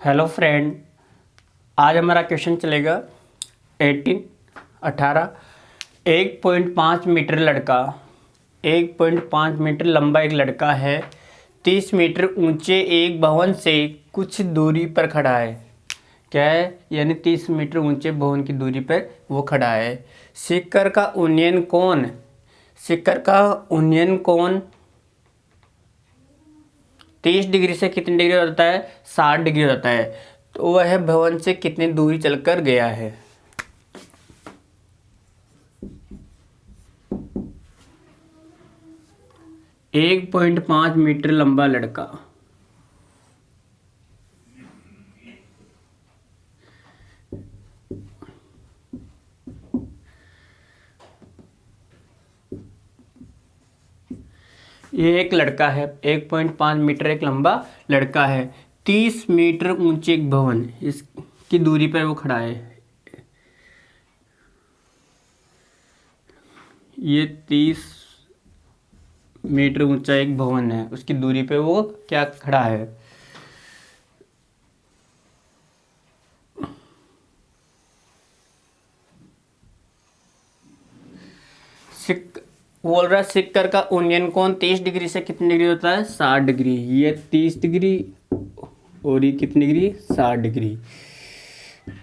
Hello friend, आज हमारा question चलेगा 18 1.5 मीटर लड़का 1.5 मीटर लंबा एक लड़का है। 30 मीटर ऊंचे एक भवन से कुछ दूरी पर खड़ा है। क्या है? यानी 30 मीटर ऊंचे भवन की दूरी पर वो खड़ा है। शिखर का उन्नयन कोण 30 डिग्री से कितनी डिग्री होता है? 60 डिग्री होता है। तो वह भवन से कितनी दूरी चलकर गया है? एक 1.5 मीटर लंबा लड़का ये एक लड़का है। 1.5 मीटर एक लंबा लड़का है। 30 मीटर ऊंचे एक भवन इसकी दूरी पर वो खड़ा है। ये 30 मीटर ऊंचा एक भवन है, उसकी दूरी पे वो क्या खड़ा है? बोल रहा है शिखर का उन्नयन कोण 30 डिग्री से कितनी डिग्री होता है? 60 डिग्री। ये 30 डिग्री और ये कितनी degree? 60 degree.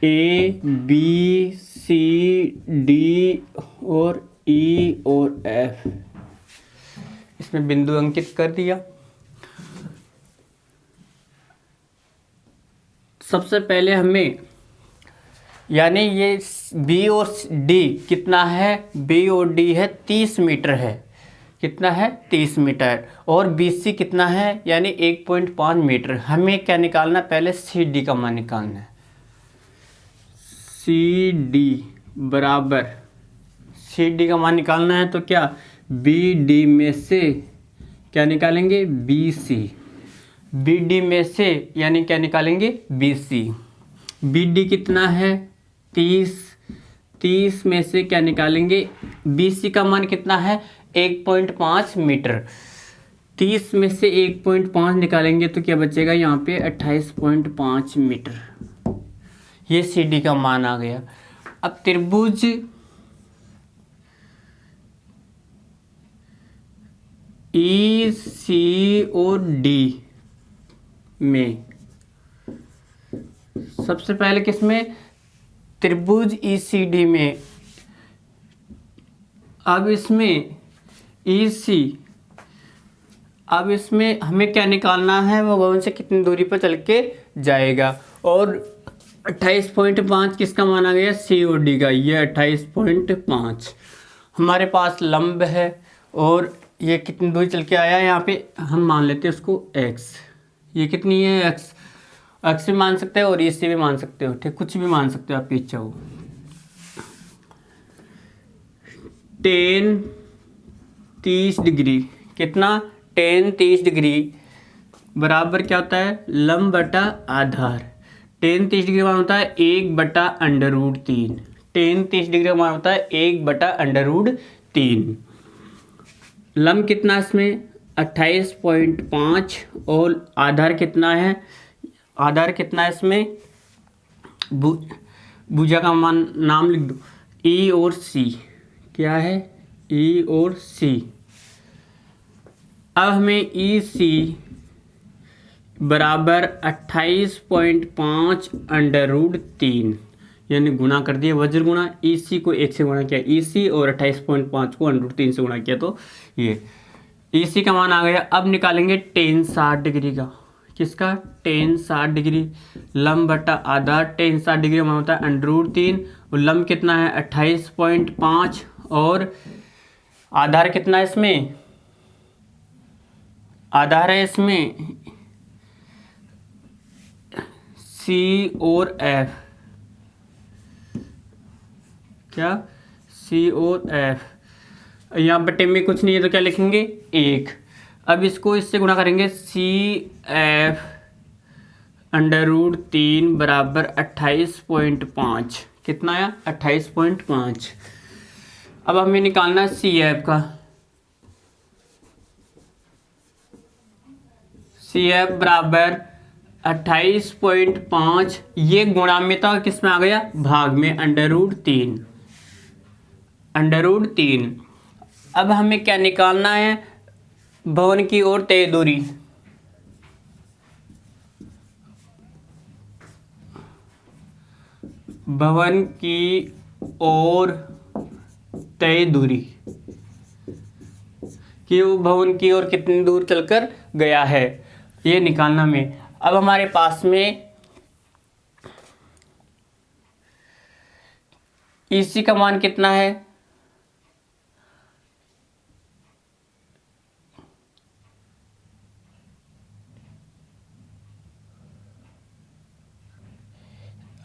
A B C D और ई और एफ इसमें बिंदु अंकित कर दिया। सबसे पहले हमें यानी ये बी और डी कितना है? बी और डी है 30 मीटर है। कितना है? 30 मीटर। और बी सी कितना है? यानी 1.5 मीटर। हमें क्या निकालना? पहले सी डी का मान निकालना है। सी डी बराबर सी डी का मान निकालना है तो क्या? बी डी में से क्या निकालेंगे? B C. बी डी में से यानी क्या निकालेंगे? B C. बी डी कितना है? 30 में से क्या निकालेंगे? बी सी का मान कितना है? 1.5 मीटर। 30 में से 1.5 निकालेंगे तो क्या बचेगा? यहाँ पे 28.5 मीटर। ये सी डी का मान आ गया। अब त्रिभुज ई सी और डी में सबसे पहले किसमें? त्रिभुज ई सी डी में। अब इसमें हमें क्या निकालना है? वो भवन से कितनी दूरी पर चल के जाएगा। और 28.5 किसका मान आ गया? सी और डी का। ये 28.5 हमारे पास लंब है और ये कितनी दूरी चल के आया? यहाँ पे हम मान लेते हैं उसको x। ये कितनी है? x भी मान सकते हो और इसे भी मान सकते हो। ठीक, कुछ भी मान सकते हो आपकी इच्छा हो। 10 30 डिग्री कितना? 10 30 डिग्री बराबर क्या होता है? लंब बटा आधार। 10 30 डिग्री मान होता है 1/√3। 10 30 डिग्री मान होता है 1/√3। लंब कितना इसमें? 28.5 और आधार कितना है? आधार कितना है इसमें? भुजा का मान नाम लिख दो। ई और सी। क्या है? ई और सी। अब हमें ई सी बराबर 28.5/√3 यानी गुणा कर दिया, वज्र गुणा। ई सी को 1 से गुणा किया, ई सी और 28.5 को √3 से गुणा किया तो ये ई सी का मान आ गया। अब निकालेंगे tan 60 डिग्री का। किसका? tan 60 degree. लंब बटा आधार। tan 60 डिग्री मान होता है √3 और लंब कितना है? 28.5 और आधार कितना है इसमें? आधार है इसमें सी और एफ। क्या? सी और एफ। यहाँ बटे में कुछ नहीं है तो क्या लिखेंगे? 1। अब इसको इससे गुणा करेंगे। सी एफ √3 बराबर 28.5। कितना आया? 28.5। अब हमें निकालना है सी एफ का। सी एफ बराबर 28.5 ये गुणा में था, किस में आ गया, भाग में, √3। √3। अब हमें क्या निकालना है, भवन की ओर तय दूरी। भवन की ओर तय दूरी कि वो भवन की ओर कितनी दूर चलकर गया है, ये निकालना में। अब हमारे पास में EC का मान कितना है,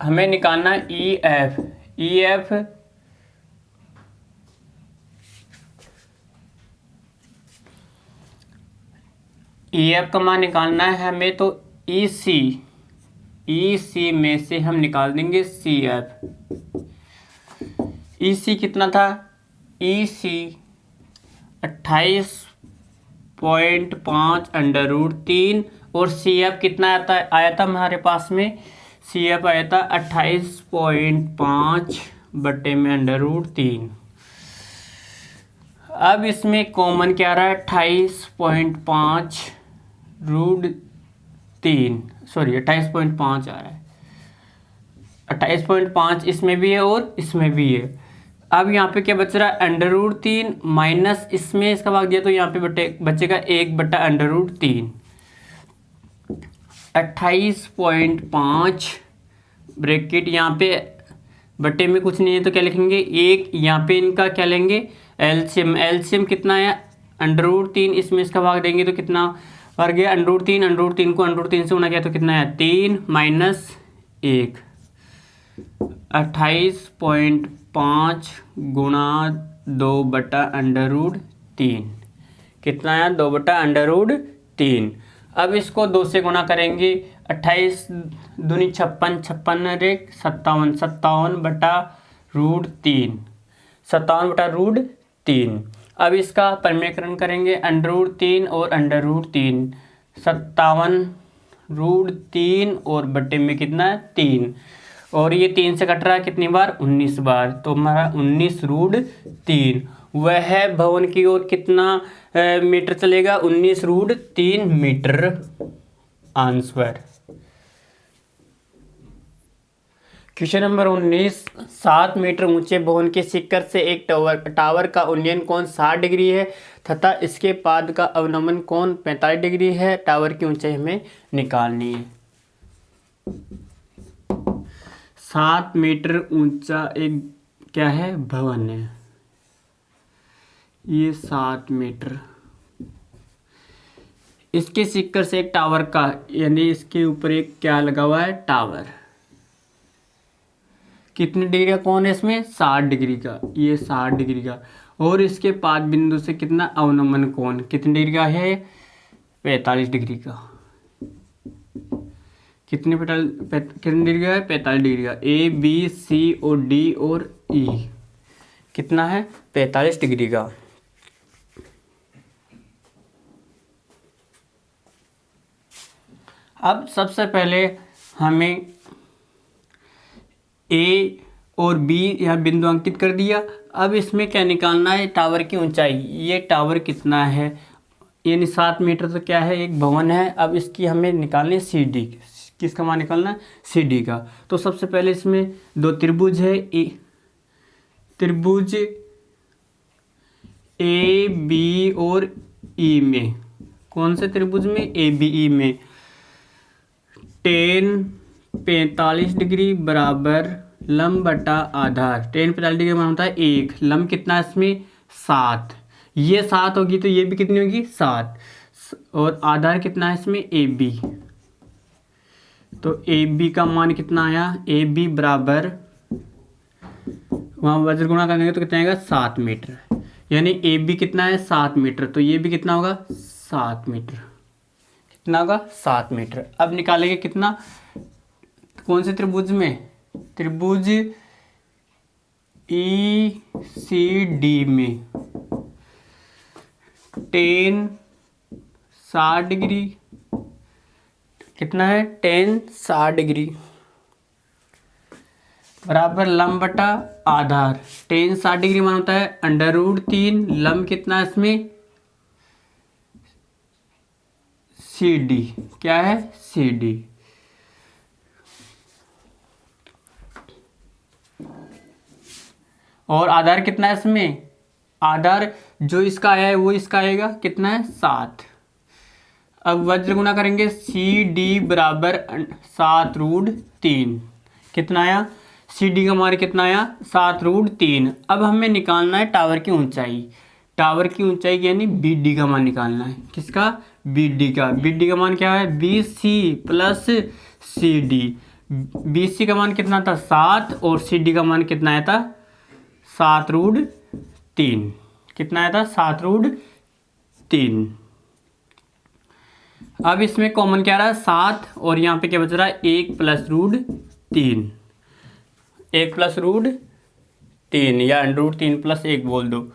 हमें निकालना EF। EF का मान निकालना है हमें, तो EC में से हम निकाल देंगे CF। EC कितना था, EC 28.5 √3 और CF कितना आया था हमारे पास में, CF आया था 28.5 बटे में √3। अब इसमें कॉमन क्या आ रहा है, 28.5 √3, सॉरी 28.5 आ रहा है, 28.5 इसमें भी है और इसमें भी है। अब यहाँ पे क्या बच रहा है, √3 माइनस इसमें इसका भाग दिया तो यहाँ पे बचेगा 1 बटा √3। 28.5 ब्रैकेट यहाँ पे बटे में कुछ नहीं है तो क्या लिखेंगे, 1, यहाँ पे इनका क्या लेंगे, एलसीएम कितना है, √3, इसमें इसका भाग देंगे तो कितना बढ़ गया, √3 को √3 से गुणा किया तो कितना है, 3 माइनस 1, 28.5 गुणा 2 बटा √3 कितना है, 2 बटा √3। अब इसको 2 से गुणा करेंगे, 28 दूनी 56, 56 57 बटा √3, 57 बटा √3। अब इसका परिमेयकरण करेंगे, √3 और √3, 57 √3 और बटे में कितना है, 3, और ये 3 से कट रहा है कितनी बार, 19 बार, तो हमारा 19 √3 वह भवन की ओर कितना मीटर चलेगा, 19 √3 metre answer. Question number 19, 7 metre ऊंचे भवन के शिखर से एक टावर का उन्नयन कोण 60 डिग्री है तथा इसके पाद का अवनमन कोण 45 डिग्री है। टावर की ऊंचाई हमें निकालनी है। 7 मीटर ऊंचा एक क्या है, भवन है, ये 7 मीटर, इसके शिखर से एक टावर का, यानी इसके ऊपर एक क्या लगा हुआ है, टावर, कितने डिग्री का कोण है इसमें, 60 डिग्री का, ये 60 डिग्री का, और इसके पाद बिंदु से कितना अवनमन कोण कितने डिग्री का है, 45 डिग्री का। कितने डिग्री का है, 45 डिग्री का। A B C और D और E कितना है, 45 डिग्री का। अब सबसे पहले हमें A और B यहाँ बिंदु अंकित कर दिया। अब इसमें क्या निकालना है, टावर की ऊंचाई। ये टावर कितना है, यानी 7 मीटर तो क्या है, एक भवन है। अब इसकी हमें निकालनी है CD, किसका मान निकालना है, CD का। तो सबसे पहले इसमें 2 त्रिभुज है, त्रिभुज AB और E में, कौन से त्रिभुज में, ABE में, tan 45 डिग्री बराबर लंब बटा आधार। tan 45 डिग्री मान होता है 1, लंब कितना है इसमें, 7, ये 7 होगी तो ये भी कितनी होगी, 7, और आधार कितना है इसमें, AB। तो AB का मान कितना आया, AB बराबर, वहाँ वज्र गुणा करेंगे तो कितना आएगा, 7 मीटर, यानी AB कितना है, 7 मीटर, तो ये भी कितना होगा, 7 मीटर, कितना होगा, 7 मीटर। अब निकालेंगे कितना, कौन से त्रिभुज में, त्रिभुज ECD में, tan 60 डिग्री कितना है 10 60 डिग्री बराबर लंब बटा आधार। 10 60 डिग्री मान होता है √3, लंब कितना है इसमें CD, क्या है CD। और आधार कितना है इसमें, आधार जो इसका आया है वो इसका आएगा, कितना है 7। अब वज्र गुना करेंगे CD बराबर 7√3, कितना आया CD का मान कितना आया 7√3। अब हमें निकालना है टावर की ऊंचाई, टावर की ऊंचाई यानी BD का मान निकालना है। किसका, BD का। BD का मान क्या है BC प्लस CD। BC का मान कितना था 7 और CD का मान कितना आया था 7√3, कितना आया था 7√3। अब इसमें कॉमन क्या रहा है 7 और यहाँ पे क्या बच रहा है 1 + √3, 1 + √3 या √3 + 1 बोल दो।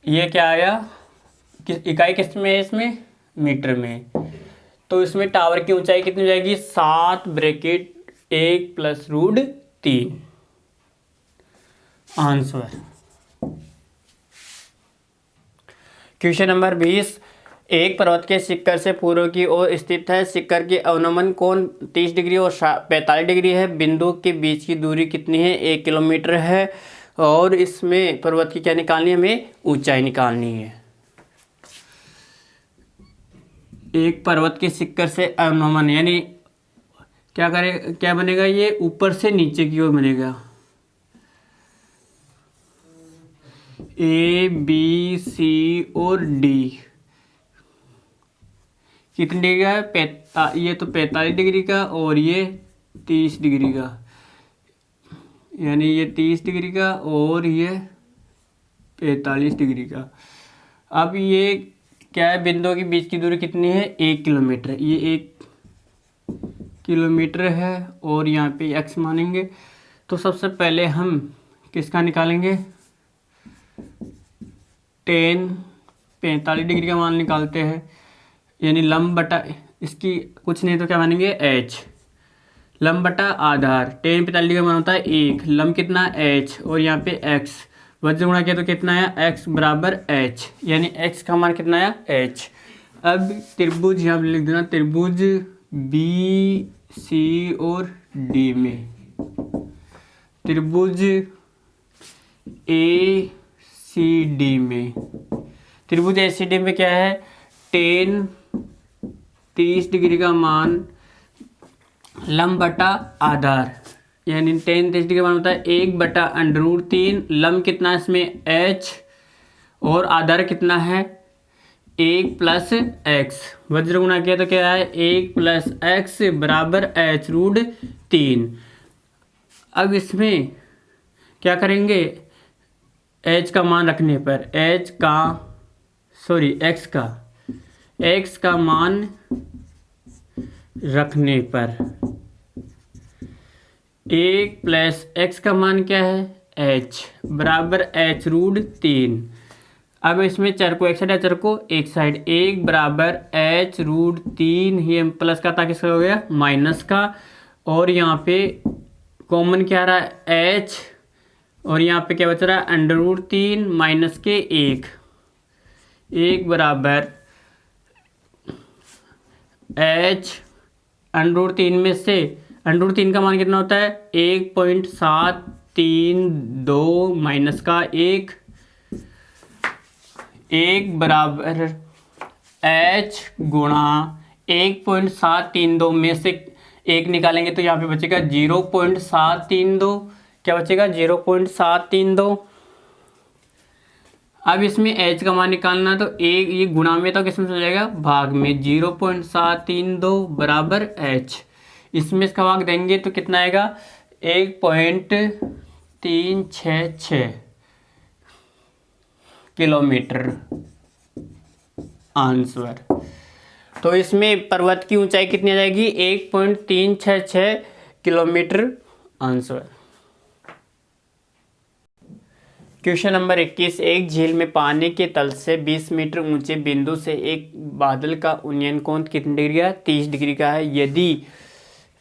ये क्या आया, इकाई किस में है इसमें मीटर में। तो इसमें टावर की ऊंचाई कितनी हो जाएगी 7 ब्रैकेट 1 + √3 आंसर। क्वेश्चन नंबर 20, एक पर्वत के शिखर से पूर्व की ओर स्थित है। शिखर के अवनमन कोण 30 डिग्री और 45 डिग्री है। बिंदु के बीच की दूरी कितनी है 1 किलोमीटर है। और इसमें पर्वत की क्या निकालनी है, हमें ऊंचाई निकालनी है। एक पर्वत के शिखर से अवनमन यानी क्या करे, क्या बनेगा, ये ऊपर से नीचे की ओर बनेगा। A B C और D कितनी डिग्री का है, ये तो 45 डिग्री का और ये 30 डिग्री का, यानी ये 30 डिग्री का और ये 45 डिग्री का। अब ये क्या है, बिंदुओं के बीच की दूरी कितनी है 1 किलोमीटर, ये 1 किलोमीटर है और यहाँ पे x मानेंगे। तो सबसे पहले हम किसका निकालेंगे 45 डिग्री का मान निकालते हैं, यानी लंब बटा इसकी कुछ नहीं तो क्या मानेंगे h, लंब बटा आधार। 10 45 डिग्री का मान होता है 1, लंब कितना h और यहाँ पे x, वज्र गुणा किया तो कितना आया x बराबर h, यानी x का मान कितना आया h। अब त्रिभुज यहाँ पे लिख देना, त्रिभुज BC और D में, त्रिभुज ACD में, त्रिभुज ACD में क्या है 10 30 डिग्री का मान लंब बटा आधार, यानी 10 30 डिग्री का मान होता है 1/√3। लंब कितना है इसमें h और आधार कितना है 1 + x, वज्र गुणा किया तो क्या है 1 + x बराबर h√3। अब इसमें क्या करेंगे h का मान रखने पर, x का मान रखने पर 1 + x का मान क्या है h बराबर h√3। अब इसमें चर को एक साइड, चर को एक साइड, 1 बराबर h√3, ये प्लस का था किसका हो गया माइनस का, और यहाँ पे कॉमन क्या रहा है h और यहाँ पे क्या बच रहा है √3 माइनस के 1 बराबर h √3 में से √3 का मान कितना होता है 1.732 माइनस का 1 बराबर h गुणा 1.732 में से 1 निकालेंगे तो यहाँ पे बचेगा 0.732, क्या बचेगा 0.732। अब इसमें h का मान निकालना तो एक ये गुणा में तो किसमें चल जाएगा भाग में, 0.732 बराबर h, इसमें इसका भाग देंगे तो कितना आएगा 1.366 किलोमीटर आंसर। तो इसमें पर्वत की ऊंचाई कितनी आ जाएगी 1.366 किलोमीटर आंसर। क्वेश्चन नंबर 21, एक झील में पानी के तल से 20 मीटर ऊंचे बिंदु से एक बादल का उन्नयन कोण कितने डिग्री का है? 30 डिग्री का है। यदि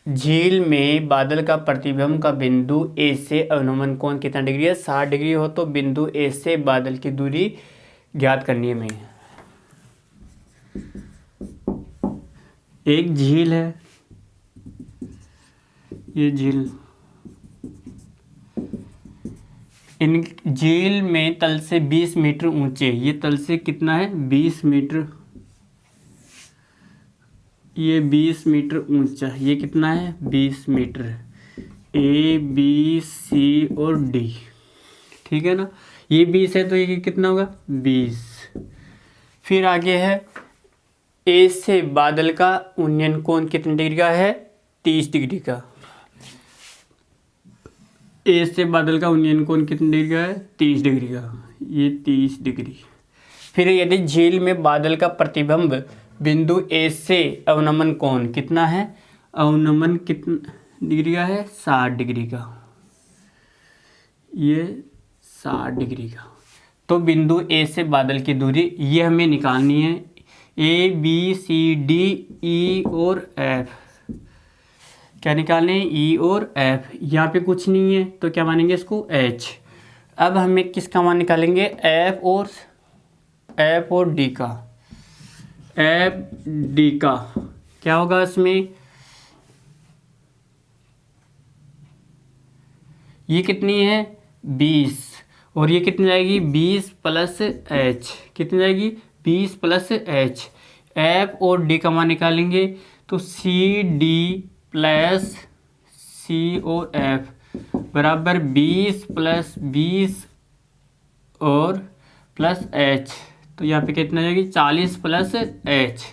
झील में बादल का प्रतिबिंब का बिंदु ए से अवनमन कोण कितना डिग्री है? 60 डिग्री हो तो बिंदु ए से बादल की दूरी ज्ञात करनी है हमें। एक झील है, ये झील, इन झील में तल से 20 मीटर ऊंचे, ये तल से कितना है? 20 मीटर, ये 20 मीटर ऊंचा, ये कितना है? 20 मीटर। ए बी सी और डी, ठीक है ना। ये 20 है तो ये कितना होगा? 20। फिर आगे है ए से बादल का उन्नयन कोण कितने डिग्री का है? 30 डिग्री का। ए से बादल का उन्नयन कोण कितने डिग्री का है? 30 डिग्री का, ये 30 डिग्री। फिर यदि झील में बादल का प्रतिबिंब बिंदु ए से अवनमन कोण कितना है? अवनमन कितना डिग्री का है? 60 डिग्री का, ये 60 डिग्री का। तो बिंदु ए से बादल की दूरी ये हमें निकालनी है। ए बी सी डी ई और एफ, क्या निकालने? ई और एफ। यहाँ पे कुछ नहीं है तो क्या मानेंगे इसको? एच। अब हमें किसका मान निकालेंगे? एफ और डी का। एफ डी का क्या होगा इसमें? ये कितनी है? 20, और ये कितनी जाएगी? 20 प्लस एच, कितनी जाएगी? 20 प्लस एच। एफ और डी का मान निकालेंगे तो सी डी प्लस सी और एफ बराबर 20 प्लस 20 और प्लस एच, तो यहाँ पे कितना जाएगी? 40 प्लस एच।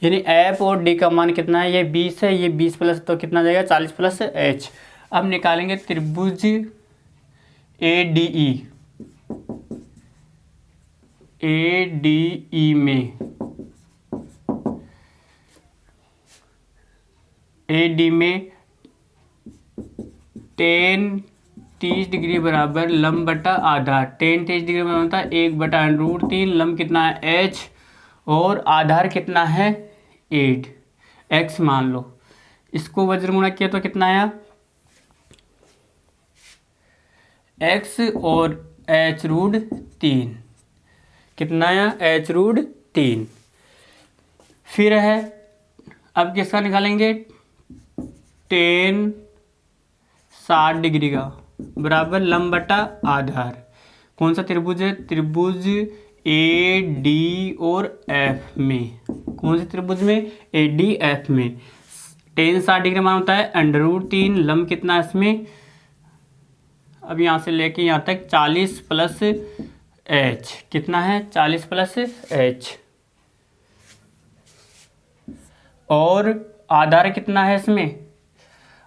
यानी एफ और डी का मान कितना है? ये 20 है, ये 20 प्लस तो कितना जाएगा? 40 प्लस एच। अब निकालेंगे त्रिभुज ए डी ई में, ए डी में tan 30 डिग्री बराबर लंब बटा आधार। tan 30 डिग्री में होता है 1/√3, लंब कितना है? h, और आधार कितना है? 8, x मान लो। इसको वज्र गुणा किया तो कितना आया? x और h√3, कितना आया? h√3। फिर है, अब किसका निकालेंगे? tan 60 डिग्री का बराबर लंब बटा आधार। कौन सा त्रिभुज है? त्रिभुज ए डी और एफ में। कौन से त्रिभुज में? ए डी एफ में। tan 60 डिग्री मान होता है √3, लंब कितना है इसमें? अब यहाँ से लेके यहाँ तक 40 प्लस एच, कितना है? 40 प्लस एच। और आधार कितना है इसमें?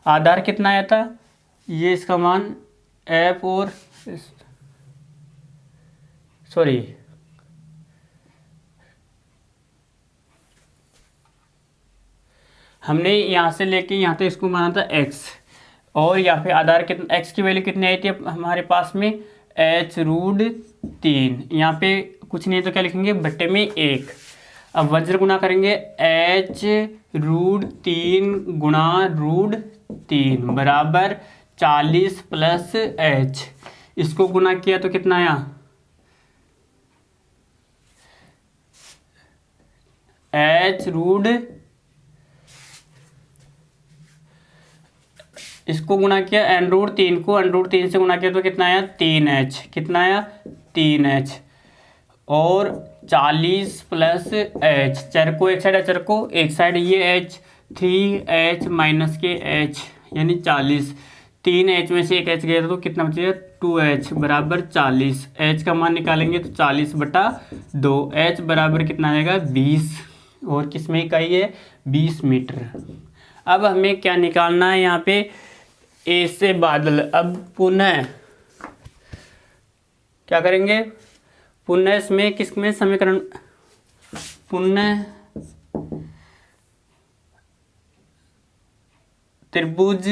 आधार कितना आया था? ये इसका मान एफ और सॉरी हमने यहाँ से लेके यहाँ तक इसको माना था x, और यहाँ पे आधार कितना, x की वैल्यू कितनी आई थी हमारे पास में? h√3। यहाँ पे कुछ नहीं है तो क्या लिखेंगे? बट्टे में 1। अब वज्र गुणा करेंगे, h√3 गुणा √3 बराबर 40 प्लस h। इसको गुणा किया तो कितना आया? इसको गुणा किया n√3 को, n√3 से गुणा किया तो कितना आया? 3h, कितना आया? 3h। और 40 प्लस h, चर को एक साइड है, चर को एक साइड, ये h, 3h माइनस के h यानी 40। 3h में से एक h गया तो कितना बचेगा? 2h बराबर 40। h का मान निकालेंगे तो 40/2, h बराबर कितना आएगा? 20। और किस में इकाई है? 20 मीटर। अब हमें क्या निकालना है यहाँ पे? ए से बादल। अब पुनः क्या करेंगे? पुनः इसमें किसमें समीकरण, पुनः त्रिभुज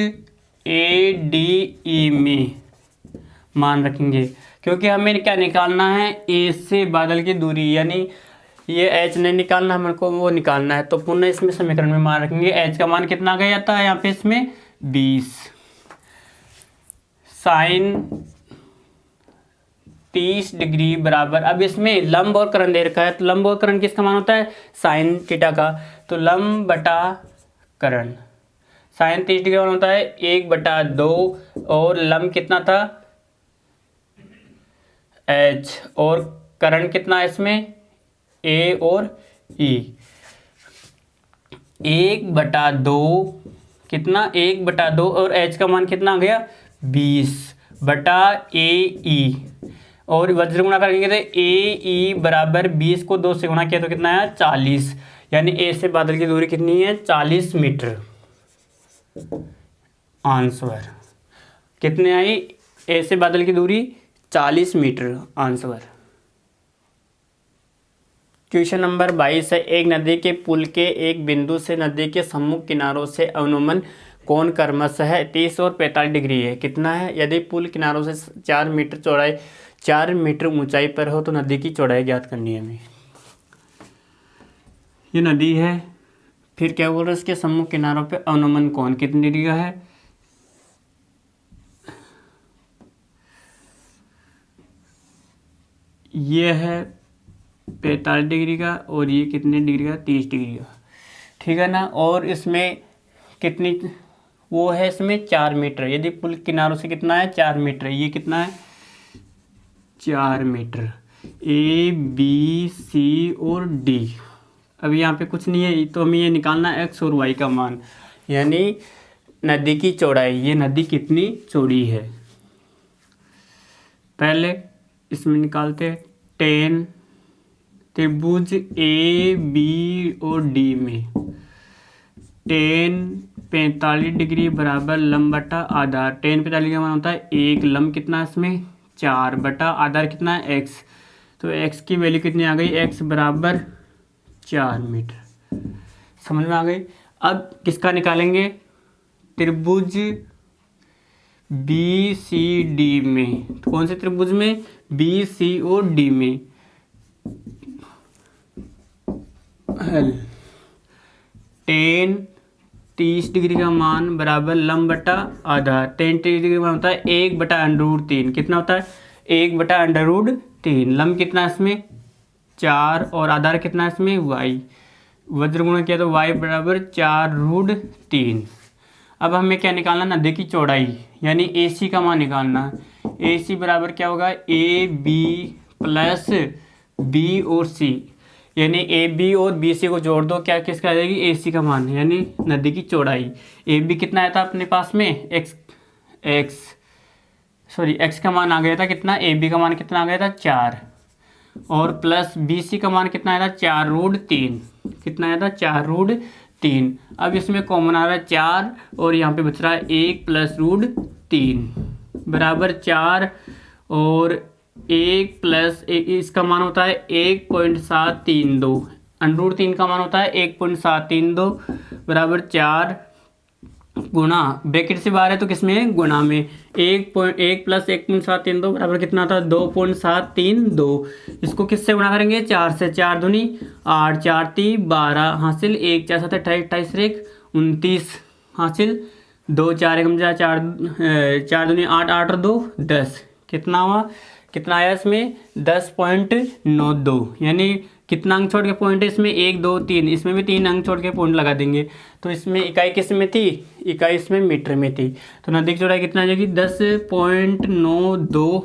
ए डी ई में मान रखेंगे, क्योंकि हमें क्या निकालना है, ए से बादल की दूरी, यानी ये एच नहीं निकालना, हमको वो निकालना है। तो पुनः इसमें समीकरण में मान रखेंगे, एच का मान कितना आ गया था यहाँ पे इसमें 20, साइन 30 डिग्री बराबर, अब इसमें लंब और करण दे रखा है, तो लंब और करण किसका मान होता है, साइन थीटा का। तो लंब बटा करण, साइन 30 डिग्री मान होता है 1/2, और लंब कितना था एच, और करण कितना है इसमें ए और ई। 1/2 कितना, 1/2, और एच का मान कितना आ गया 20/AE, और वज्र गुणा करके थे AE बराबर 20 को 2 से गुणा किया तो कितना है 40, यानी ए से बादल की दूरी कितनी है 40 मीटर। आंसर कितने आई, ए से बादल की दूरी 40 मीटर आंसर। क्वेश्चन नंबर 22 है, एक नदी के पुल के एक बिंदु से नदी के सम्मुख किनारों से अनुमान कोण क्रमशः 30 और 45 डिग्री है, कितना है। यदि पुल किनारों से 4 मीटर चौड़ाई 4 मीटर ऊंचाई पर हो तो नदी की चौड़ाई ज्ञात करनी है हमें। ये नदी है, फिर क्या बोल रहे हैं, इसके सम्मुख किनारों पे अनुमान कोण कितनी डिग्री का है, ये है 45 डिग्री का, और ये कितने डिग्री का 30 डिग्री का, ठीक है ना। और इसमें कितनी वो है, इसमें 4 मीटर, यदि पुल किनारों से कितना है 4 मीटर, ये कितना है 4 मीटर, ए बी सी और डी। अब यहाँ पे कुछ नहीं है, तो हमें ये निकालना है एक्स और वाई का मान, यानी नदी की चौड़ाई, ये नदी कितनी चौड़ी है। पहले इसमें निकालते हैं, 10 त्रिभुज ए बी और डी में 10 45 डिग्री बराबर लंब बटा आधार, 10 45 का मान होता है 1, लंब कितना है इसमें 4 बटा आधार कितना है x, तो x की वैल्यू कितनी आ गई, x बराबर 4 मीटर। समझ में आ गई। अब किसका निकालेंगे, त्रिभुज बी सी डी में, तो कौन से त्रिभुज में, बी सी और डी में, 10 30 डिग्री का मान बराबर लंब बटा आधार, 10 30 डिग्री का मान होता है 1/√3, कितना होता है 1/√3, लंब कितना है इसमें 4, और आधार कितना है इसमें y, वज्र गुणा किया तो y बराबर 4√3। अब हमें क्या निकालना, नदी की चौड़ाई, यानी AC का मान निकालना है। AC बराबर क्या होगा, AB प्लस B और C, यानी AB और BC को जोड़ दो, क्या किसका आ जाएगी AC का मान, यानी नदी की चौड़ाई। AB कितना आया था अपने पास में x का मान आ गया था कितना, AB का मान कितना आ गया था 4, और प्लस BC का मान कितना आया था 4√3, कितना आया था 4√3। अब इसमें कॉमन आ रहा है 4, और यहाँ पे बच रहा है 1 + √3 बराबर 4, और 1 + 1 इसका मान होता है 1.732, √3 का मान होता है 1.732 बराबर 4 गुणा, ब्रैकेट से बाहर है तो किसमें गुणा में, 1 + 1.732 बराबर कितना था 2.732। इसको किससे गुणा करेंगे, 4 से, 4 दूनी 8, 4 × 3 12 हासिल, 1 4 7 28, 28 1 29 हासिल, 2 4 1 4 दूनी 8, 8 और 2 10, कितना हुआ, कितना आया इसमें 10.92, यानी कितना अंक छोड़ के पॉइंट है इसमें 1 2 3, इसमें भी 3 अंक छोड़ के पॉइंट लगा देंगे। तो इसमें इकाई किस में थी, इकाई इसमें मीटर में थी, तो नदी की चौड़ाई कितना आ जाएगी 10.92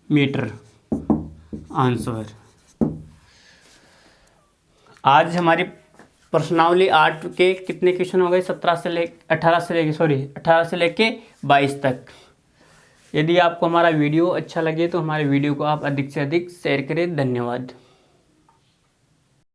मीटर आंसर। आज हमारी प्रश्नावली 8 के कितने क्वेश्चन हो गए, 18 से लेके 22 तक। यदि आपको हमारा वीडियो अच्छा लगे तो हमारे वीडियो को आप अधिक से अधिक शेयर करें। धन्यवाद।